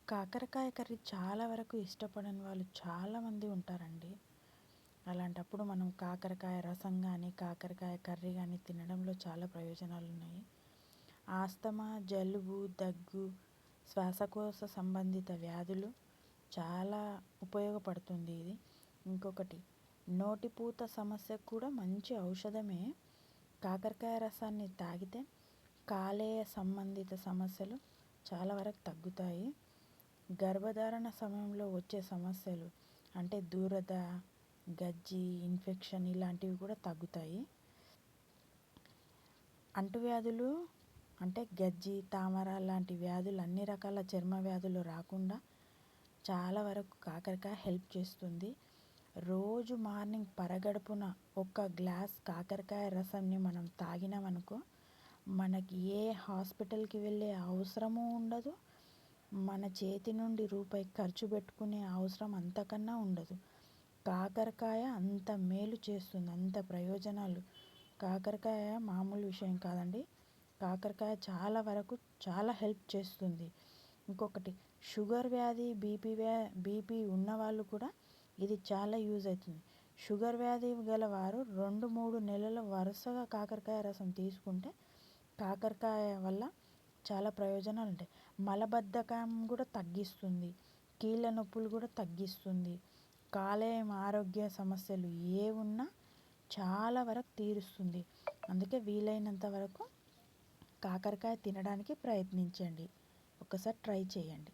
కాకరకాయ కర్రీ చాలా వరకు ఇష్టపడని వాళ్ళు చాలామంది ఉంటారండి. అలాంటప్పుడు మనం కాకరకాయ రసం కానీ, కాకరకాయ కర్రీ కానీ తినడంలో చాలా ప్రయోజనాలు ఉన్నాయి. ఆస్తమా, జలుబు, దగ్గు, శ్వాసకోశ సంబంధిత వ్యాధులు చాలా ఉపయోగపడుతుంది ఇది. ఇంకొకటి నోటిపూత సమస్యకు కూడా మంచి ఔషధమే. కాకరకాయ రసాన్ని తాగితే కాలేయ సంబంధిత సమస్యలు చాలా వరకు తగ్గుతాయి. గర్భధారణ సమయంలో వచ్చే సమస్యలు అంటే దురద, గజ్జి, ఇన్ఫెక్షన్ ఇలాంటివి కూడా తగ్గుతాయి. అంటువ్యాధులు అంటే గజ్జి, తామర లాంటి వ్యాధులు, అన్ని రకాల చర్మ వ్యాధులు రాకుండా చాలా వరకు కాకరకాయ హెల్ప్ చేస్తుంది. రోజు మార్నింగ్ పరగడుపున ఒక గ్లాస్ కాకరకాయ రసాన్ని మనం తాగినామనుకో, మనకి ఏ హాస్పిటల్కి వెళ్ళే అవసరము ఉండదు. మన చేతి నుండి రూపాయి ఖర్చు పెట్టుకునే అవసరం అంతకన్నా ఉండదు. కాకరకాయ అంత మేలు చేస్తుంది, అంత ప్రయోజనాలు. కాకరకాయ మామూలు విషయం కాదండి. కాకరకాయ చాలా వరకు చాలా హెల్ప్ చేస్తుంది. ఇంకొకటి షుగర్ వ్యాధి, బీపీ ఉన్నవాళ్ళు కూడా ఇది చాలా యూజ్ అవుతుంది. షుగర్ వ్యాధి గలవారు 2-3 నెలల వరుసగా కాకరకాయ రసం తీసుకుంటే కాకరకాయ వల్ల చాలా ప్రయోజనాలు ఉంటాయి. మలబద్ధకం కూడా తగ్గిస్తుంది, కీళ్ళ నొప్పులు కూడా తగ్గిస్తుంది. కాలేయం ఆరోగ్య సమస్యలు ఏ ఉన్నా చాలా వరకు తీరుస్తుంది. అందుకే వీలైనంత వరకు కాకరకాయ తినడానికి ప్రయత్నించండి. ఒకసారి ట్రై చేయండి.